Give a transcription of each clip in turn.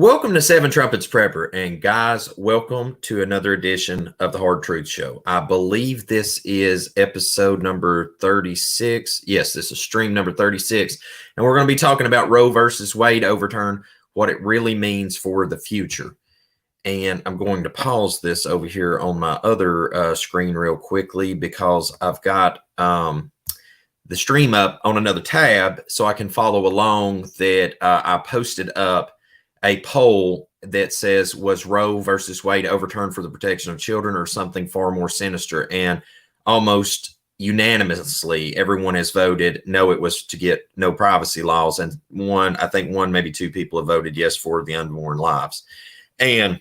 Welcome to Seven Trumpets Prepper, and guys, welcome to another edition of the Hard Truth Show. I believe this is episode number 36. Yes, this is stream number 36, and we're going to be talking about Roe versus Wade overturn, what it really means for the future. And I'm going to pause this over here on my other screen real quickly because I've got the stream up on another tab so I can follow along that I posted up a poll that says, was Roe versus Wade overturned for the protection of children or something far more sinister? And almost unanimously, everyone has voted no, it was to get no privacy laws. And I think one, maybe two people have voted yes for the unborn lives. And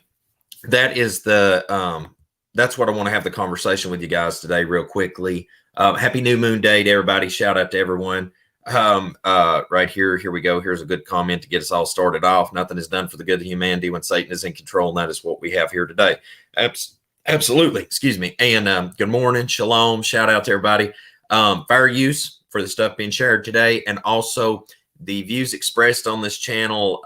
that is that's what I want to have the conversation with you guys today real quickly. Happy New Moon Day to everybody. Shout out to everyone. Right here we go. Here's a good comment to get us all started off. Nothing is done for the good of humanity when Satan is in control, and that is what we have here today. Absolutely. Excuse me. And good morning. Shalom. Shout out to everybody. Fair use for the stuff being shared today, and also the views expressed on this channel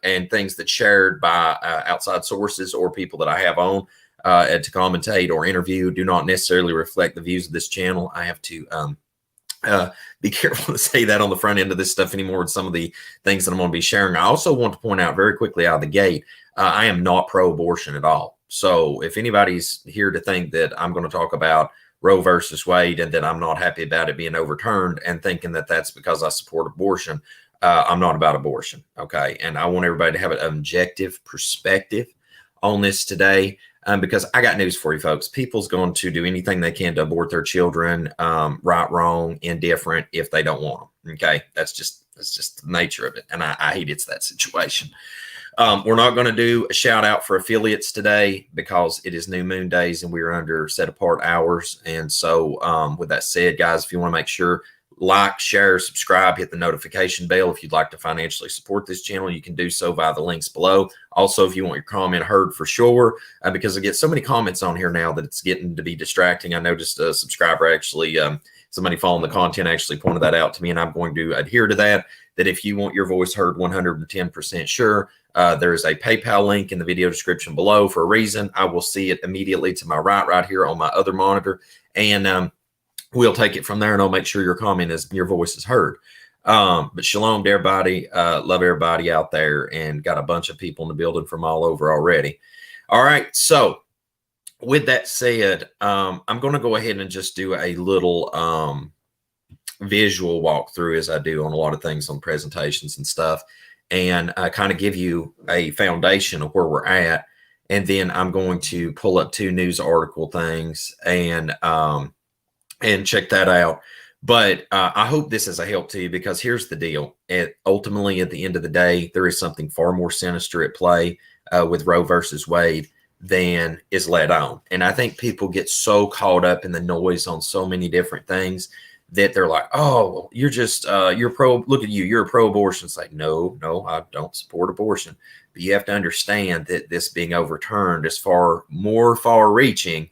and things that shared by outside sources or people that I have on to commentate or interview do not necessarily reflect the views of this channel. I have to be careful to say that on the front end of this stuff anymore with some of the things that I'm going to be sharing. I also want to point out very quickly out of the gate, I am not pro-abortion at all. So if anybody's here to think that I'm going to talk about Roe versus Wade and that I'm not happy about it being overturned and thinking that that's because I support abortion, I'm not about abortion. Okay. And I want everybody to have an objective perspective on this today. Because I got news for you folks. People's going to do anything they can to abort their children, right, wrong, indifferent, if they don't want them. Okay. That's just the nature of it. And I hate it's that situation. We're not going to do a shout out for affiliates today because it is New Moon Days and we're under set apart hours. And so with that said, guys, if you want to make sure, like, share, subscribe, hit the notification bell. If you'd like to financially support this channel, you can do so via the links below. Also, if you want your comment heard for sure, because I get so many comments on here now that it's getting to be distracting. I noticed a subscriber actually, somebody following the content actually pointed that out to me, and I'm going to adhere to that, that if you want your voice heard 110% sure, there is a PayPal link in the video description below for a reason. I will see it immediately to my right here on my other monitor. And we'll take it from there, and I'll make sure your voice is heard. But shalom to everybody. Love everybody out there, and got a bunch of people in the building from all over already. All right. So with that said, I'm going to go ahead and just do a little visual walkthrough as I do on a lot of things on presentations and stuff, and kind of give you a foundation of where we're at. And then I'm going to pull up two news article things and check that out. But I hope this is a help to you, because here's the deal. Ultimately, at the end of the day, there is something far more sinister at play with Roe versus Wade than is let on. And I think people get so caught up in the noise on so many different things that they're like, oh, you're just, you're pro, look at you, you're a pro-abortion. It's like, no, I don't support abortion. But you have to understand that this being overturned is far more far-reaching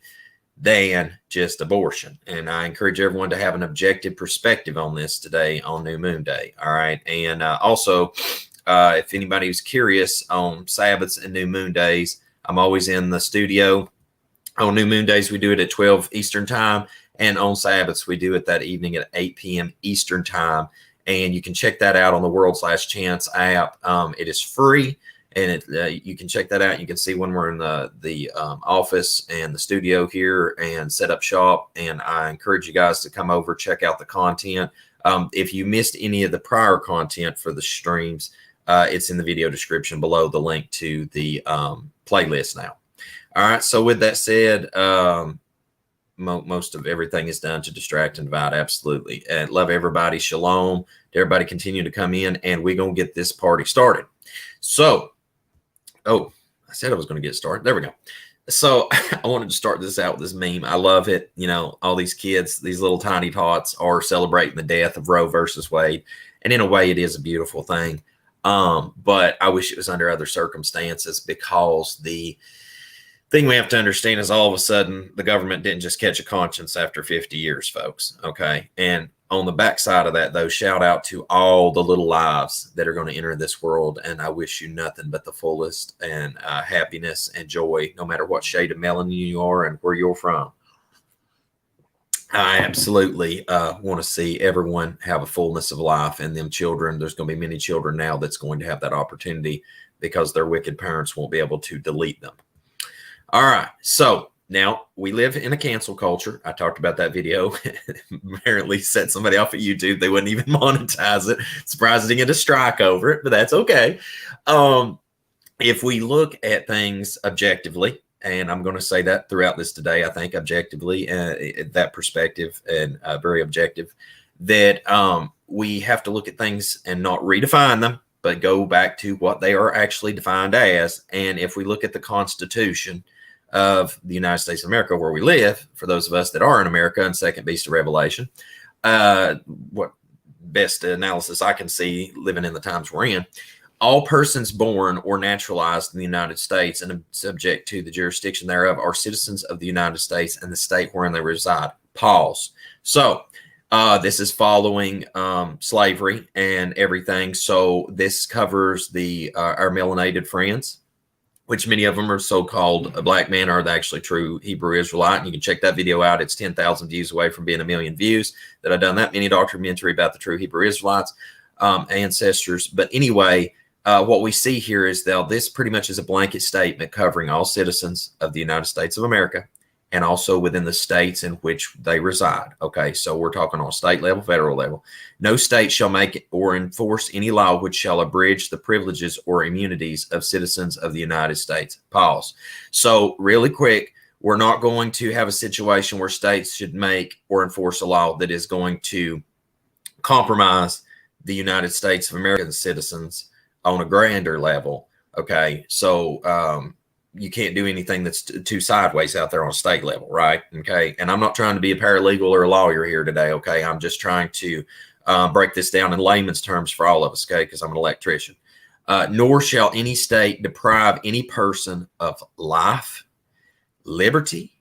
than just abortion. And I encourage everyone to have an objective perspective on this today on New Moon Day. All right. And also, if anybody who's curious on Sabbaths and New Moon Days, I'm always in the studio. On New Moon Days, we do it at 12 Eastern time. And on Sabbaths, we do it that evening at 8 p.m. Eastern time. And you can check that out on the World's Last Chance app. It is free. And you can check that out. You can see when we're in the office and the studio here and set up shop. And I encourage you guys to come over, check out the content. If you missed any of the prior content for the streams, it's in the video description below, the link to the playlist now. All right. So with that said, most of everything is done to distract and divide. Absolutely. And love everybody. Shalom. Everybody continue to come in, and we're going to get this party started. So, oh, I said I was going to get started. There we go. So I wanted to start this out with this meme. I love it. You know, all these kids, these little tiny tots are celebrating the death of Roe versus Wade. And in a way, it is a beautiful thing. But I wish it was under other circumstances, because the thing we have to understand is all of a sudden the government didn't just catch a conscience after 50 years, folks. Okay. And On the backside of that, though, shout out to all the little lives that are going to enter this world. And I wish you nothing but the fullest and happiness and joy, no matter what shade of melanin you are and where you're from. I absolutely want to see everyone have a fullness of life, and them children. There's going to be many children now that's going to have that opportunity because their wicked parents won't be able to delete them. All right. So now we live in a cancel culture. I talked about that video. Apparently set somebody off at YouTube. They wouldn't even monetize it. Surprised they didn't get a strike over it, but that's okay. If we look at things objectively, and I'm going to say that throughout this today, I think objectively, that perspective and very objective, that we have to look at things and not redefine them, but go back to what they are actually defined as. And if we look at the Constitution of the United States of America, where we live, for those of us that are in America, and second beast of Revelation, what best analysis I can see living in the times we're in, all persons born or naturalized in the United States and subject to the jurisdiction thereof are citizens of the United States and the state wherein they reside. Pause. So this is following slavery and everything. So this covers the our melanated friends, which many of them are so-called black men, are actually true Hebrew Israelite. And you can check that video out. It's 10,000 views away from being 1 million views that I've done that mini documentary about the true Hebrew Israelites ancestors. But anyway, what we see here is that this pretty much is a blanket statement covering all citizens of the United States of America and also within the states in which they reside. Okay, so we're talking on state level, federal level. No state shall make or enforce any law which shall abridge the privileges or immunities of citizens of the United States. Pause. So really quick, we're not going to have a situation where states should make or enforce a law that is going to compromise the United States of American citizens on a grander level. Okay, so you can't do anything that's too sideways out there on a state level, right? Okay, and I'm not trying to be a paralegal or a lawyer here today. Okay, I'm just trying to break this down in layman's terms for all of us. Okay, because I'm an electrician. Nor shall any state deprive any person of life, liberty,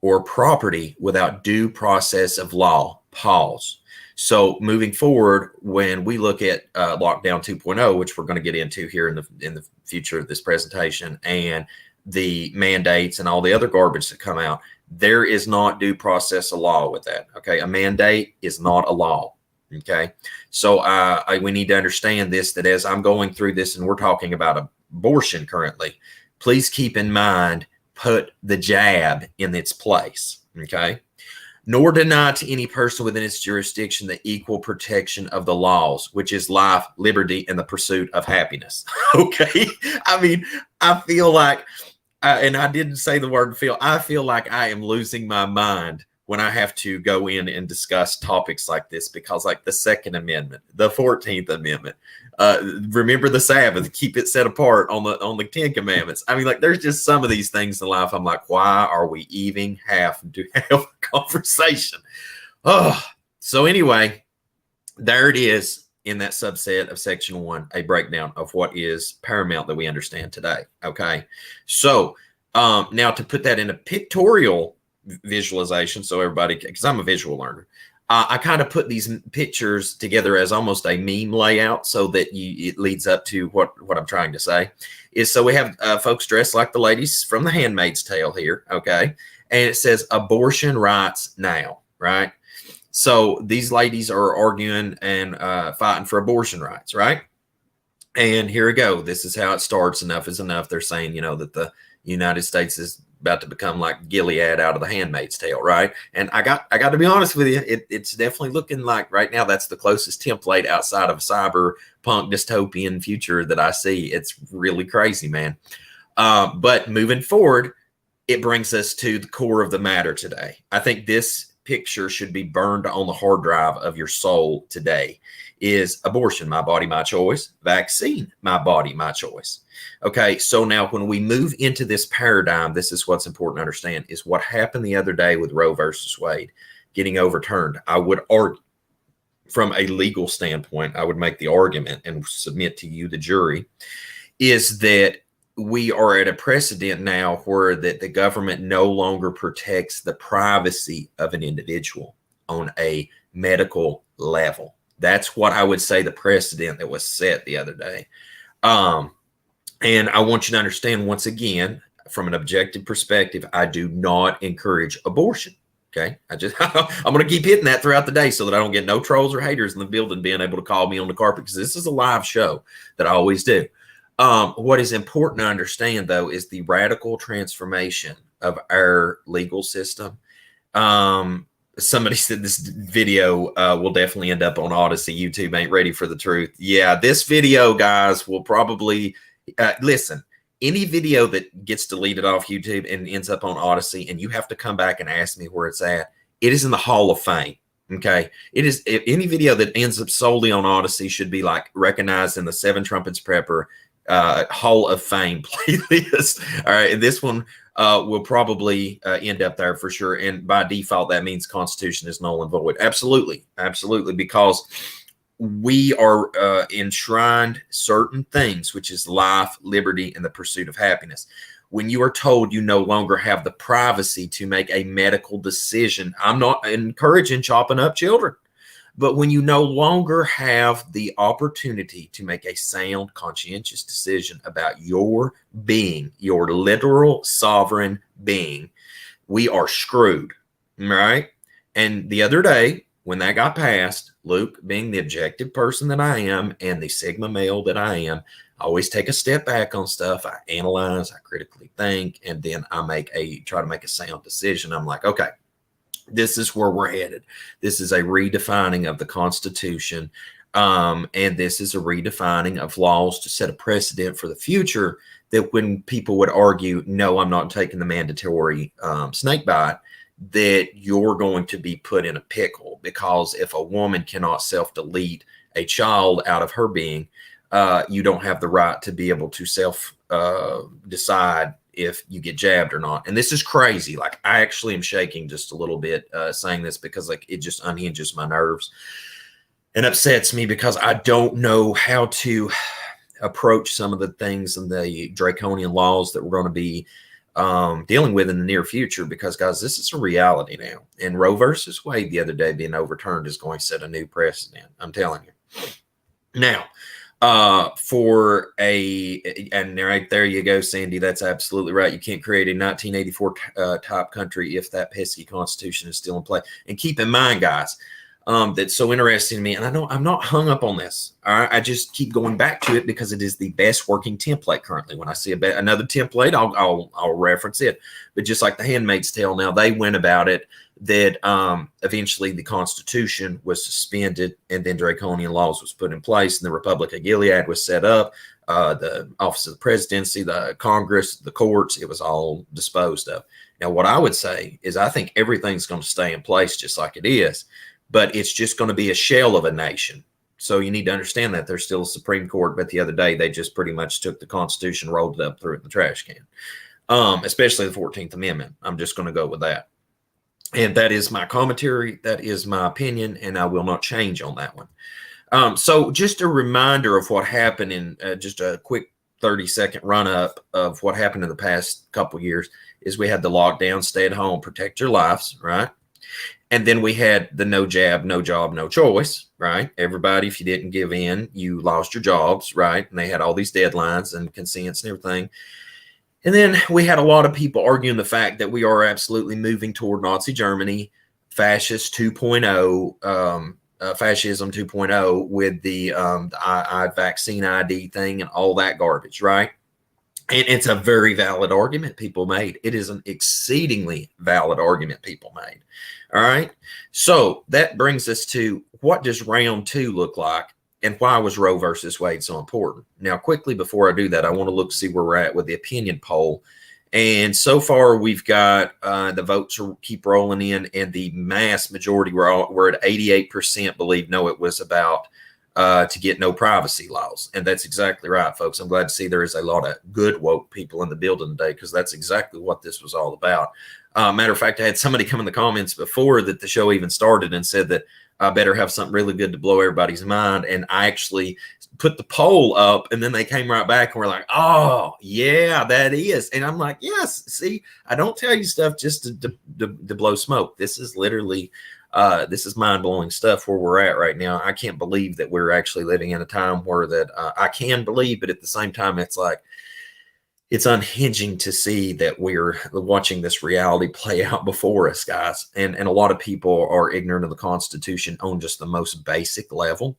or property without due process of law. Pause. So moving forward, when we look at lockdown 2.0, which we're going to get into here in the future of this presentation, and the mandates and all the other garbage that come out, there is not due process of law with that. Okay, a mandate is not a law. Okay, so we need to understand this, that as I'm going through this and we're talking about abortion currently, please keep in mind, put the jab in its place. Okay. Nor deny to any person within its jurisdiction the equal protection of the laws, which is life, liberty, and the pursuit of happiness. Okay. I mean, I feel like, and I didn't say the word feel, I feel like I am losing my mind when I have to go in and discuss topics like this, because like the Second Amendment, the 14th Amendment, remember the Sabbath, keep it set apart on the 10 Commandments. I mean, like there's just some of these things in life. I'm like, why are we even have to have a conversation? Oh, so anyway, there it is in that subset of section 1, a breakdown of what is paramount that we understand today. Okay. So now to put that in a pictorial visualization, so everybody, because I'm a visual learner, I kind of put these pictures together as almost a meme layout so that it leads up to what I'm trying to say is, so we have folks dressed like the ladies from The Handmaid's Tale here. Okay. And it says abortion rights now, right? So these ladies are arguing and fighting for abortion rights, right? And here we go. This is how it starts. Enough is enough. They're saying, that the United States is about to become like Gilead out of The Handmaid's Tale, right? And I got to be honest with you, it's definitely looking like right now that's the closest template outside of cyberpunk dystopian future that I see. It's really crazy, man. But moving forward, it brings us to the core of the matter today. I think this picture should be burned on the hard drive of your soul today. Is abortion, my body, my choice. Vaccine, my body, my choice. Okay, so now when we move into this paradigm, this is what's important to understand, is what happened the other day with Roe versus Wade getting overturned. I would argue from a legal standpoint, I would make the argument and submit to you, the jury, is that we are at a precedent now where that the government no longer protects the privacy of an individual on a medical level. That's what I would say the precedent that was set the other day. And I want you to understand, once again, from an objective perspective, I do not encourage abortion. Okay. I'm going to keep hitting that throughout the day so that I don't get no trolls or haters in the building being able to call me on the carpet, because this is a live show that I always do. What is important to understand, though, is the radical transformation of our legal system. Somebody said this video will definitely end up on Odyssey. YouTube ain't ready for the truth. Yeah, this video, guys, will probably listen. Any video that gets deleted off YouTube and ends up on Odyssey, and you have to come back and ask me where it's at, it is in the Hall of Fame. Okay, it is. Any video that ends up solely on Odyssey should be like recognized in the Seven Trumpets Prepper Hall of Fame playlist. All right, and this one will probably end up there for sure. And by default, that means Constitution is null and void. Absolutely, absolutely, because we are enshrined certain things, which is life, liberty, and the pursuit of happiness. When you are told you no longer have the privacy to make a medical decision, I'm not encouraging chopping up children, but when you no longer have the opportunity to make a sound, conscientious decision about your being, your literal sovereign being, we are screwed, right? And the other day, when that got passed, Luke, being the objective person that I am and the Sigma male that I am, I always take a step back on stuff. I analyze, I critically think, and then I try to make a sound decision. I'm like, okay, this is where we're headed. This is a redefining of the Constitution. And this is a redefining of laws to set a precedent for the future, that when people would argue, no, I'm not taking the mandatory snake bite, that you're going to be put in a pickle, because if a woman cannot self-delete a child out of her being, you don't have the right to be able to decide if you get jabbed or not. And this is crazy. Like, I actually am shaking just a little bit saying this, because like it just unhinges my nerves and upsets me, because I don't know how to approach some of the things and the draconian laws that we're going to be dealing with in the near future, because guys, this is a reality now. And Roe versus Wade the other day being overturned is going to set a new precedent. I'm telling you. Now, and right there you go, Sandy. That's absolutely right. You can't create a 1984 type country if that pesky Constitution is still in play. And keep in mind, guys, that's so interesting to me. And I know I'm not hung up on this. All right? I just keep going back to it because it is the best working template currently. When I see another template, I'll reference it. But just like the Handmaid's Tale, now they went about it that eventually the Constitution was suspended, and then draconian laws was put in place, and the Republic of Gilead was set up. The office of the presidency, the Congress, the courts, it was all disposed of. Now, what I would say is I think everything's going to stay in place just like it is, but it's just going to be a shell of a nation. So you need to understand that there's still a Supreme Court, but the other day they just pretty much took the Constitution, rolled it up, threw it in the trash can, especially the 14th Amendment. I'm just going to go with that. And that is my commentary. That is my opinion, and I will not change on that one. So just a reminder of what happened in just a quick 30-second run-up of what happened in the past couple of years is we had the lockdown, stay at home, protect your lives, right? And then we had the no jab, no job, no choice, right? Everybody, if you didn't give in, you lost your jobs, right? And they had all these deadlines and consents and everything. And then we had a lot of people arguing the fact that we are absolutely moving toward Nazi Germany, fascist 2.0, fascism 2.0 with the vaccine ID thing and all that garbage, right? And it's a very valid argument people made. It is an exceedingly valid argument people made. All right. So that brings us to, what does round two look like? And why was Roe versus Wade so important? Now, quickly before I do that, I want to see where we're at with the opinion poll. And so far, we've got the votes keep rolling in, and the mass majority, we're at 88% believe no, it was about to get no privacy laws. And that's exactly right, folks. I'm glad to see there is a lot of good woke people in the building today, because that's exactly what this was all about. Matter of fact, I had somebody come in the comments before that the show even started and said that I better have something really good to blow everybody's mind. And I actually put the poll up, and then they came right back and were like, oh, yeah, that is. And I'm like, yes, see, I don't tell you stuff just to blow smoke. This is literally This is mind-blowing stuff where we're at right now. I can't believe that we're actually living in a time where that I can believe, but at the same time, it's like it's unhinging to see that we're watching this reality play out before us, guys. And a lot of people are ignorant of the Constitution on just the most basic level.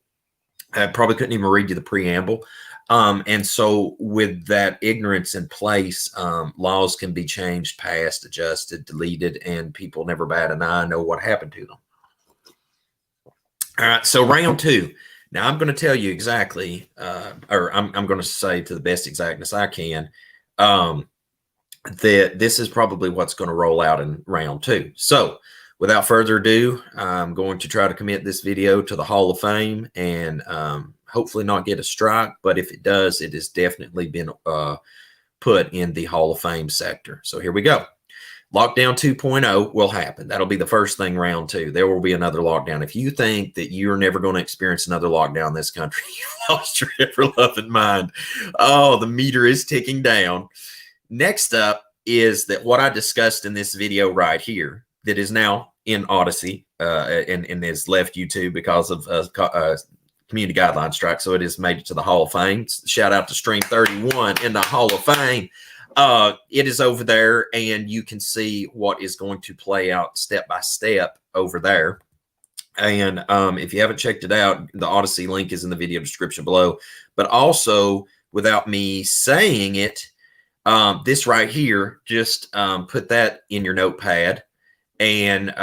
I probably couldn't even read you the preamble. And so with that ignorance in place, laws can be changed, passed, adjusted, deleted, and people never bat an eye, know what happened to them. All right, so round two. Now I'm going to tell you exactly, or I'm going to say to the best exactness I can, that this is probably what's going to roll out in round two. So without further ado, I'm going to try to commit this video to the Hall of Fame and hopefully not get a strike. But if it does, it has definitely been put in the Hall of Fame sector. So here we go. Lockdown 2.0 will happen. That'll be the first thing, round two. There will be another lockdown. If you think that you're never going to experience another lockdown in this country, you've lost your ever-loving mind. Oh, the meter is ticking down. Next up is that what I discussed in this video right here that is now in Odyssey and has left YouTube because of community guideline strike. So it has made it to the Hall of Fame. Shout out to Stream 31 in the Hall of Fame. It is over there, and you can see what is going to play out step by step over there. And if you haven't checked it out, the Odyssey link is in the video description below. But also, without me saying it, this right here, just put that in your notepad. And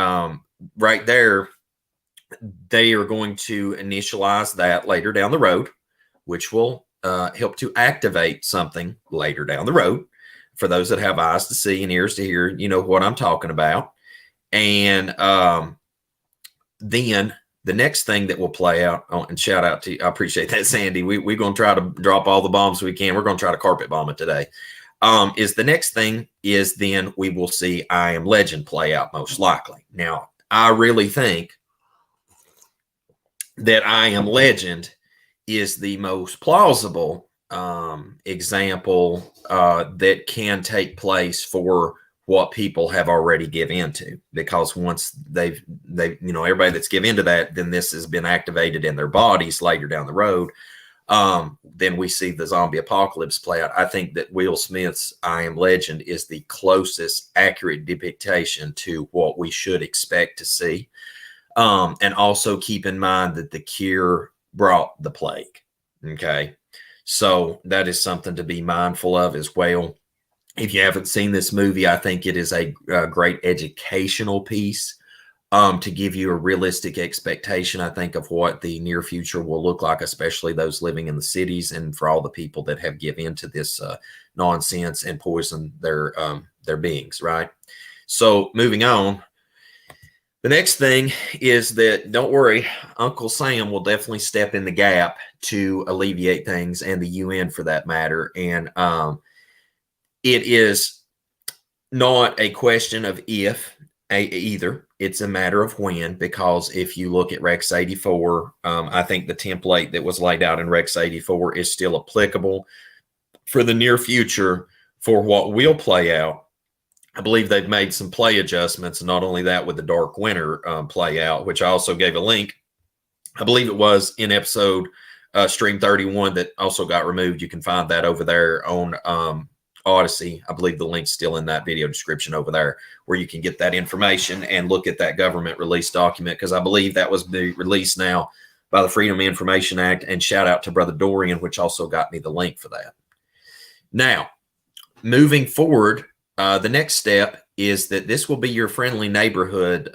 right there, they are going to initialize that later down the road, which will help to activate something later down the road. For those that have eyes to see and ears to hear, you know what I'm talking about. And then the next thing that will play out, and shout out to you, I appreciate that, Sandy. We're going to try to drop all the bombs we can. We're going to try to carpet bomb it today. Is the next thing is then we will see I Am Legend play out most likely. Now, I really think that I Am Legend is the most plausible example that can take place for what people have already given into, because once they've you know, everybody that's given into that, then this has been activated in their bodies later down the road. Then we see the zombie apocalypse play out. I think that Will Smith's I Am Legend is the closest accurate depiction to what we should expect to see. And also keep in mind that the cure brought the plague. Okay. So that is something to be mindful of as well. If you haven't seen this movie, I think it is a great educational piece to give you a realistic expectation, I think, of what the near future will look like, especially those living in the cities, and for all the people that have given into this nonsense and poison their beings, right? So moving on. The next thing is that, don't worry, Uncle Sam will definitely step in the gap to alleviate things, and the UN for that matter. And it is not a question of if either. It's a matter of when, because if you look at Rex 84, I think the template that was laid out in Rex 84 is still applicable for the near future for what will play out. I believe they've made some play adjustments, and not only that, with the Dark Winter play out, which I also gave a link. I believe it was in episode Stream 31 that also got removed. You can find that over there on Odyssey. I believe the link's still in that video description over there, where you can get that information and look at that government release document, because I believe that was released now by the Freedom of Information Act. And shout out to Brother Dorian, which also got me the link for that. Now, moving forward, the next step is that this will be your friendly neighborhood.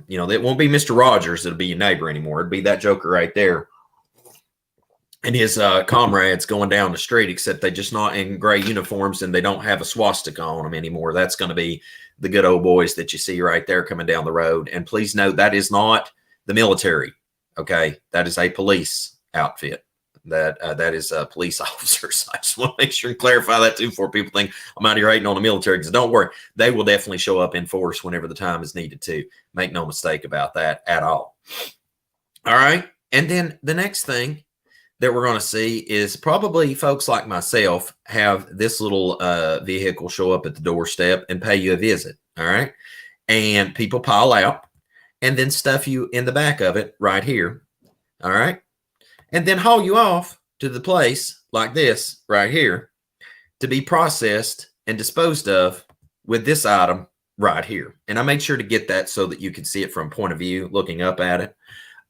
You know, it won't be Mr. Rogers. It'll be your neighbor anymore. It'll be that Joker right there and his comrades going down the street, except they're just not in gray uniforms and they don't have a swastika on them anymore. That's going to be the good old boys that you see right there coming down the road. And please note, that is not the military. Okay. That is a police outfit. That is police officers. I just want to make sure and clarify that too, before people think I'm out here hating on the military, because don't worry, they will definitely show up in force whenever the time is needed to. Make no mistake about that at all. All right. And then the next thing that we're going to see is probably folks like myself have this little vehicle show up at the doorstep and pay you a visit. All right. And people pile out. and then stuff you in the back of it right here. All right. And then haul you off to the place like this right here to be processed and disposed of with this item right here. And I made sure to get that so that you can see it from point of view, looking up at it.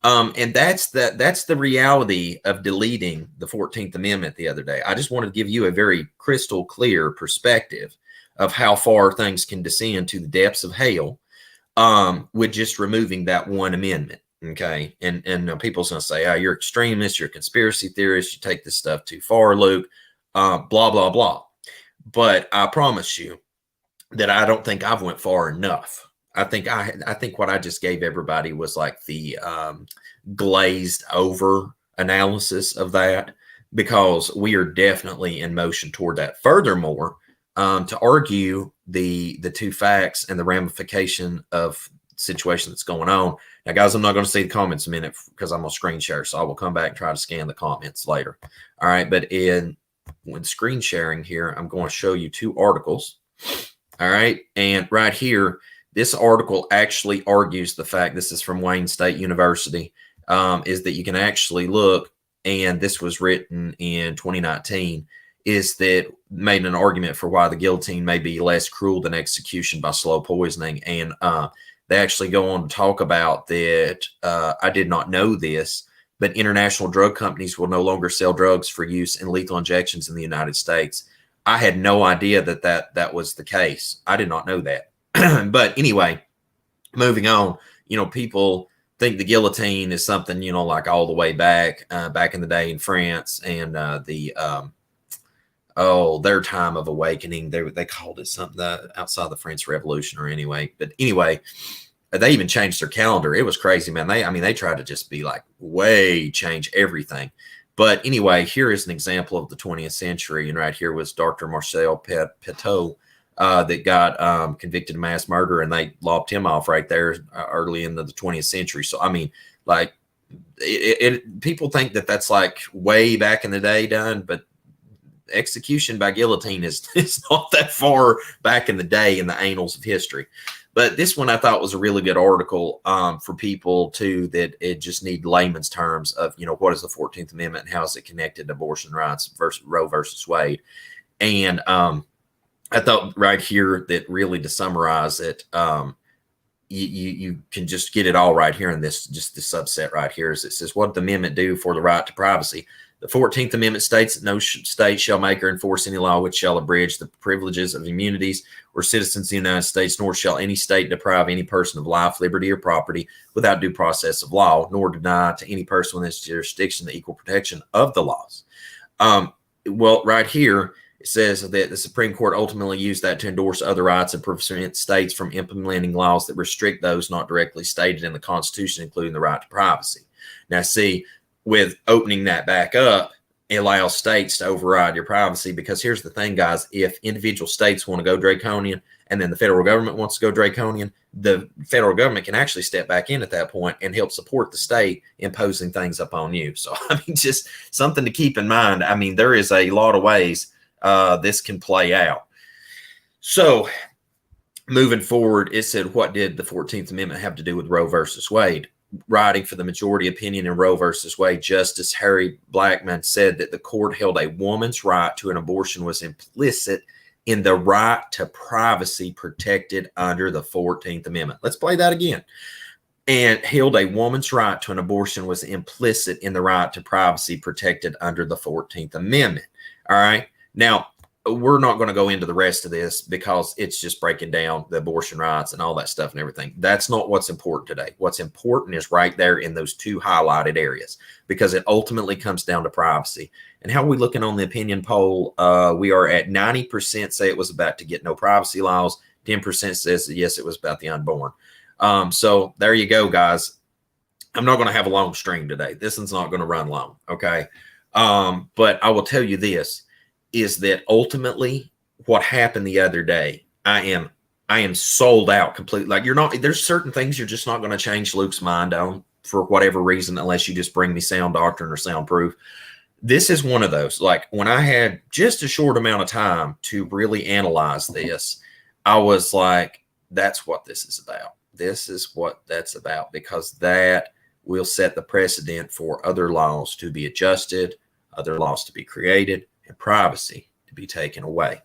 And that's the reality of deleting the 14th Amendment the other day. I just wanted to give you a very crystal clear perspective of how far things can descend to the depths of hell with just removing that one amendment. Okay. And people's going to say, oh, you're extremist, you're a conspiracy theorist, you take this stuff too far, Luke, blah, blah, blah. But I promise you that I don't think I've went far enough. I think what I just gave everybody was like the glazed over analysis of that, because we are definitely in motion toward that. Furthermore, to argue the two facts and the ramification of the situation that's going on. Now, guys, I'm not going to see the comments in a minute because I'm on screen share, so I will come back and try to scan the comments later. All right, but when screen sharing here, I'm going to show you two articles. All right, and right here, this article actually argues the fact, this is from Wayne State University, is that you can actually look, and this was written in 2019, is that made an argument for why the guillotine may be less cruel than execution by slow poisoning. And they actually go on to talk about that. I did not know this, but international drug companies will no longer sell drugs for use in lethal injections in the United States. I had no idea that was the case. I did not know that. But anyway, moving on, people think the guillotine is something, like all the way back in the day in France, and their time of awakening. They called it something outside the French Revolution, or anyway. But anyway, they even changed their calendar. It was crazy, man. They tried to just be like change everything. But anyway, here is an example of the 20th century, and right here was Dr. Marcel Petot. That got convicted of mass murder, and they lopped him off right there early in the 20th century. So, people think that that's like way back in the day done, but execution by guillotine is not that far back in the day in the annals of history. But this one I thought was a really good article for people too, that it just need layman's terms of, what is the 14th Amendment and how is it connected to abortion rights versus Roe versus Wade. And I thought right here that really, to summarize it, you can just get it all right here in this, just the subset right here. Is it says, what did the amendment do for the right to privacy? The 14th Amendment states that no state shall make or enforce any law which shall abridge the privileges of immunities or citizens of the United States, nor shall any state deprive any person of life, liberty, or property without due process of law, nor deny to any person within its jurisdiction the equal protection of the laws. Well, right here, it says that the Supreme Court ultimately used that to endorse other rights and prevent states from implementing laws that restrict those not directly stated in the Constitution, including the right to privacy. Now, see, with opening that back up, it allows states to override your privacy, because here's the thing, guys. If individual states want to go draconian and then the federal government wants to go draconian, the federal government can actually step back in at that point and help support the state imposing things upon you. So, just something to keep in mind. There is a lot of ways this can play out. So moving forward, it said, what did the 14th Amendment have to do with Roe versus Wade? Writing for the majority opinion in Roe versus Wade, Justice Harry Blackmun said that the court held a woman's right to an abortion was implicit in the right to privacy protected under the 14th Amendment. Let's play that again. And held a woman's right to an abortion was implicit in the right to privacy protected under the 14th Amendment. All right. Now, we're not going to go into the rest of this because it's just breaking down the abortion rights and all that stuff and everything. That's not what's important today. What's important is right there in those two highlighted areas, because it ultimately comes down to privacy. And how are we looking on the opinion poll? We are at 90% say it was about to get no privacy laws. 10% says yes, it was about the unborn. So there you go, guys. I'm not going to have a long stream today. This one's not going to run long. Okay. But I will tell you this, is that ultimately what happened the other day, I am sold out completely. Like, there's certain things you're just not going to change Luke's mind on for whatever reason, unless you just bring me sound doctrine or sound proof. This is one of those. Like, when I had just a short amount of time to really analyze this, I was like, that's what this is about. This is what that's about, because that will set the precedent for other laws to be adjusted, other laws to be created, and privacy to be taken away.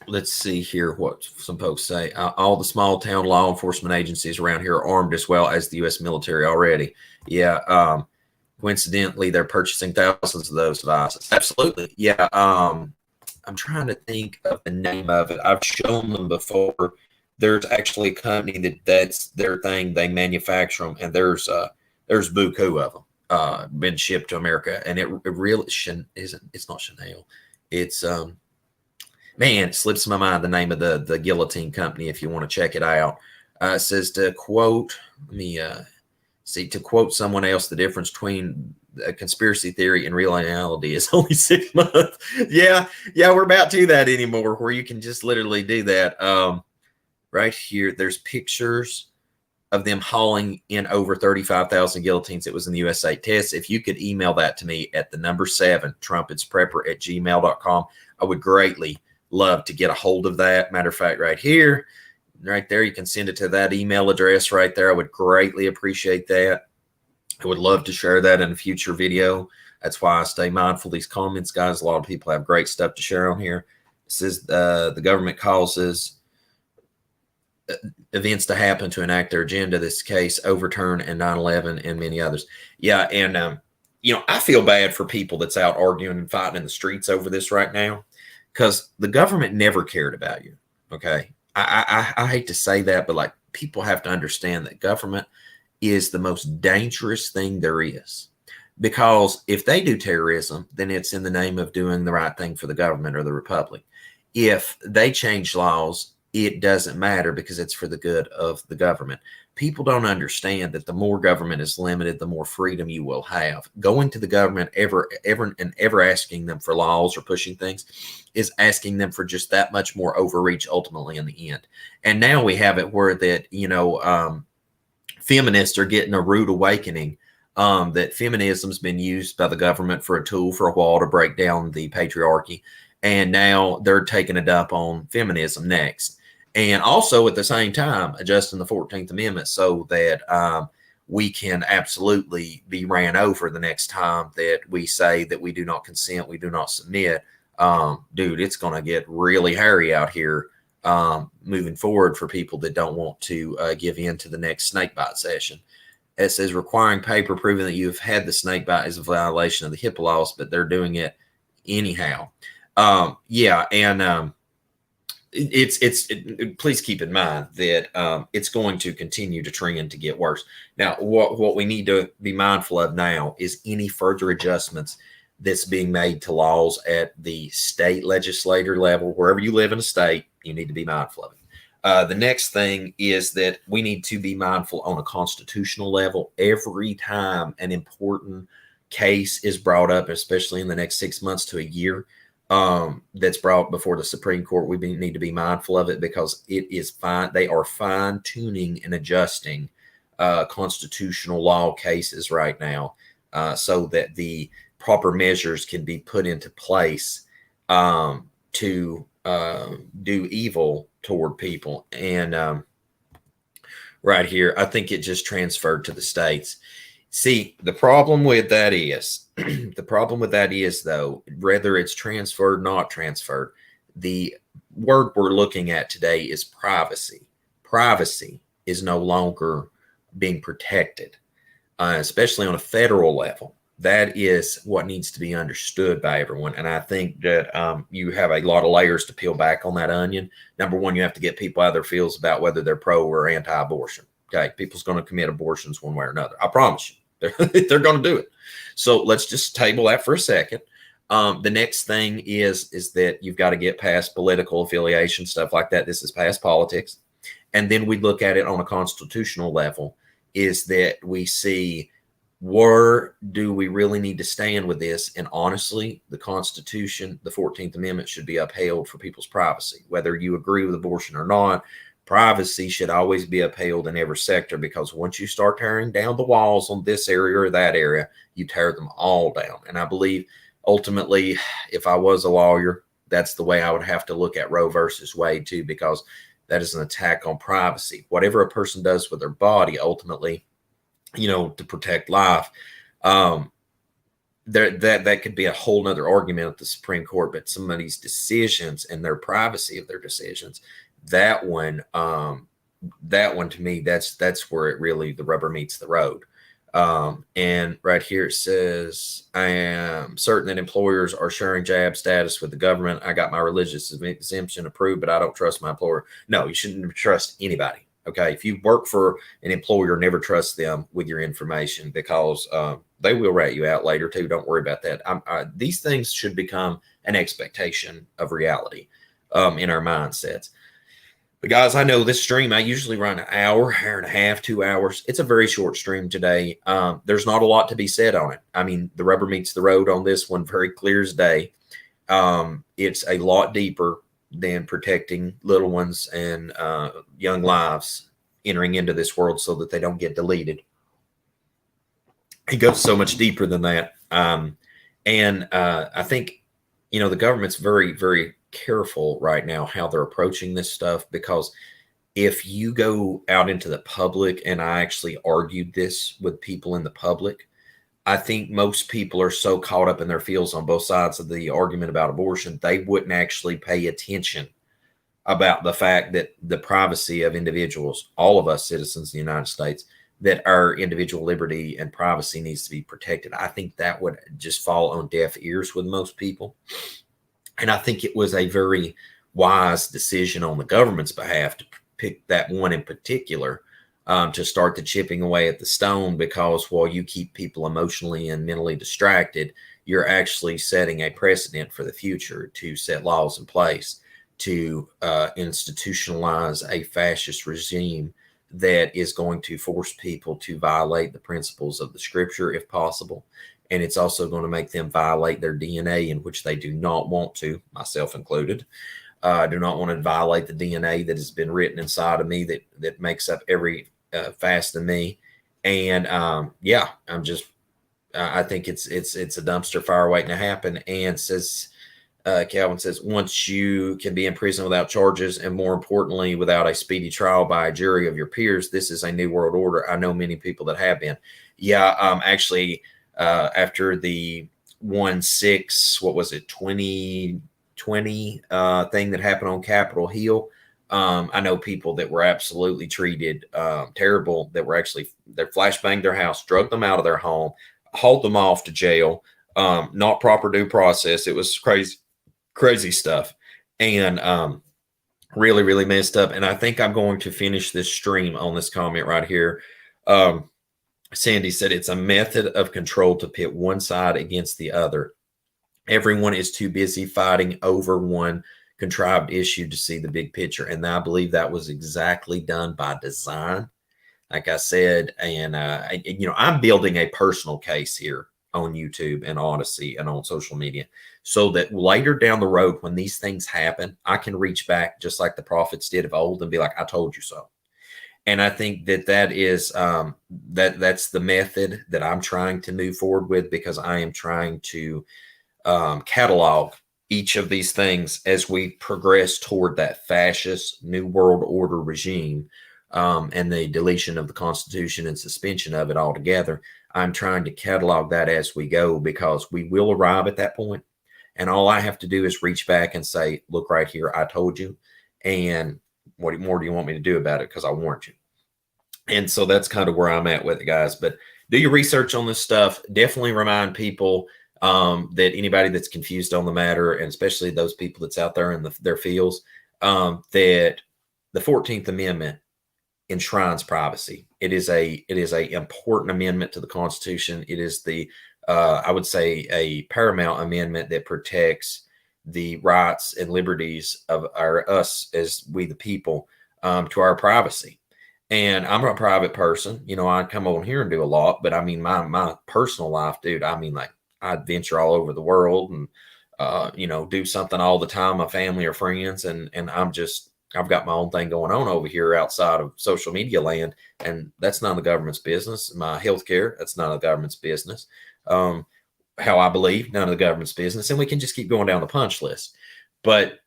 Let's see here what some folks say. All the small town law enforcement agencies around here are armed as well as the U.S. military already. Yeah. Coincidentally, they're purchasing thousands of those devices. Absolutely. Yeah. I'm trying to think of the name of it. I've shown them before. There's actually a company that's their thing. They manufacture them, and there's buku of them been shipped to America, and it really isn't. It's not Chanel. It's man, it slips my mind the name of the guillotine company. If you want to check it out, it says to quote. Let me see, to quote someone else, the difference between a conspiracy theory and reality is only 6 months. Yeah, we're about to that anymore, where you can just literally do that. Right here, there's pictures of them hauling in over 35,000 guillotines. It was in the USA test. If you could email that to me at the number 7, trumpetsprepper@gmail.com, I would greatly love to get a hold of that. Matter of fact, right here, right there, you can send it to that email address right there. I would greatly appreciate that. I would love to share that in a future video. That's why I stay mindful of these comments, guys. A lot of people have great stuff to share on here. It says the government causes events to happen to enact their agenda. This case, Overturned and 9/11 and many others. Yeah, and I feel bad for people that's out arguing and fighting in the streets over this right now, because the government never cared about you. Okay, I hate to say that, but like, people have to understand that government is the most dangerous thing there is, because if they do terrorism, then it's in the name of doing the right thing for the government or the republic. If they change laws, it doesn't matter, because it's for the good of the government. People don't understand that the more government is limited, the more freedom you will have. Going to the government ever asking them for laws or pushing things is asking them for just that much more overreach ultimately in the end. And now we have it where that, feminists are getting a rude awakening, that feminism's been used by the government for a tool for a while to break down the patriarchy. And now they're taking a dump on feminism next. And also at the same time, adjusting the 14th Amendment so that we can absolutely be ran over the next time that we say that we do not consent, we do not submit. Dude, it's going to get really hairy out here moving forward for people that don't want to give in to the next snakebite session. It says requiring paper proving that you've had the snakebite is a violation of the HIPAA laws, but they're doing it anyhow. Please keep in mind that it's going to continue to trend to get worse. Now, what we need to be mindful of now is any further adjustments that's being made to laws at the state legislator level. Wherever you live in a state, you need to be mindful of it. The next thing is that we need to be mindful on a constitutional level. Every time an important case is brought up, especially in the next 6 months to a year, that's brought before the Supreme Court, we need to be mindful of it, because it is fine. They are fine tuning and adjusting constitutional law cases right now, so that the proper measures can be put into place to do evil toward people. And right here, I think it just transferred to the states. See, the problem with that is, though, whether it's transferred, not transferred, the word we're looking at today is privacy. Privacy is no longer being protected, especially on a federal level. That is what needs to be understood by everyone. And I think that you have a lot of layers to peel back on that onion. Number one, you have to get people out of their feels about whether they're pro or anti-abortion. Okay, people's going to commit abortions one way or another. I promise you. They're going to do it. So let's just table that for a second. The next thing is that you've got to get past political affiliation, stuff like that. This is past politics. And then we look at it on a constitutional level, is that we see, where do we really need to stand with this? And honestly, the Constitution, the 14th Amendment, should be upheld for people's privacy. Whether you agree with abortion or not, privacy should always be upheld in every sector, because once you start tearing down the walls on this area or that area, you tear them all down. And I believe ultimately, if I was a lawyer, that's the way I would have to look at Roe versus Wade too, because That is an attack on privacy. Whatever a person does with their body, ultimately, to protect life, that could be a whole nother argument at the Supreme Court. But some of these decisions and their privacy of their decisions, that one to me, that's where it really, the rubber meets the road. And right here it says, I am certain that employers are sharing jab status with the government. I got my religious exemption approved, but I don't trust my employer. No, you shouldn't trust anybody. Okay. If you work for an employer, never trust them with your information, because they will rat you out later too. Don't worry about that. These things should become an expectation of reality in our mindsets. But guys, I know this stream, I usually run an hour and a half, 2 hours. It's a very short stream today. There's not a lot to be said on it. I mean, the rubber meets the road on this one, very clear as day. It's a lot deeper than protecting little ones and young lives entering into this world so that they don't get deleted. It goes so much deeper than that. And I think, the government's very, very careful right now how they're approaching this stuff, because if you go out into the public, and I actually argued this with people in the public, I think most people are so caught up in their feels on both sides of the argument about abortion, they wouldn't actually pay attention about the fact that the privacy of individuals, all of us citizens of the United States, that our individual liberty and privacy needs to be protected. I think that would just fall on deaf ears with most people. And I think it was a very wise decision on the government's behalf to pick that one in particular, to start the chipping away at the stone, because while you keep people emotionally and mentally distracted, you're actually setting a precedent for the future to set laws in place to institutionalize a fascist regime that is going to force people to violate the principles of the scripture if possible. And it's also going to make them violate their DNA, in which they do not want to, myself included, do not want to violate the DNA that has been written inside of me that makes up every facet of me. And yeah, I think it's a dumpster fire waiting to happen. And says, Calvin says, once you can be in prison without charges, and more importantly, without a speedy trial by a jury of your peers, this is a new world order. I know many people that have been. Yeah, actually, after the 2020 thing that happened on Capitol Hill, I know people that were absolutely treated terrible, that were actually, they flashbanged their house, drug them out of their home, hauled them off to jail, not proper due process. It was crazy stuff, and really, really messed up. And I think I'm going to finish this stream on this comment right here. Sandy said, it's a method of control to pit one side against the other. Everyone is too busy fighting over one contrived issue to see the big picture. And I believe that was exactly done by design, like I said. And, I'm building a personal case here on YouTube and Odyssey and on social media, so that later down the road, when these things happen, I can reach back just like the prophets did of old and be like, I told you so. And I think that is that's the method that I'm trying to move forward with, because I am trying to catalog each of these things as we progress toward that fascist new world order regime, and the deletion of the Constitution and suspension of it altogether. I'm trying to catalog that as we go, because we will arrive at that point. And all I have to do is reach back and say, look right here, I told you. And what more do you want me to do about it? Because I warned you. And so that's kind of where I'm at with it, guys. But do your research on this stuff. Definitely remind people that anybody that's confused on the matter, and especially those people that's out there in their fields, that the 14th Amendment enshrines privacy. It is a important amendment to the Constitution. It is I would say, a paramount amendment that protects the rights and liberties of us as we the people, to our privacy. And I'm a private person. I come on here and do a lot, but I mean, my personal life, dude, I mean, like, I adventure all over the world and, do something all the time, my family or friends. And I've got my own thing going on over here outside of social media land. And that's none of the government's business. My healthcare, that's none of the government's business. How I believe, none of the government's business. And we can just keep going down the punch list. But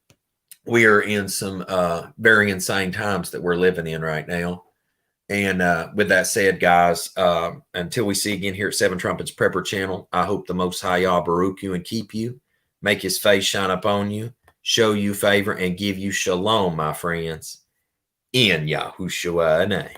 we are in some very insane times that we're living in right now. And with that said, guys, until we see again here at Seven Trumpets Prepper Channel, I hope the Most High Yah baruch you and keep you, make his face shine upon you, show you favor, and give you shalom, my friends, in Yahushua's name.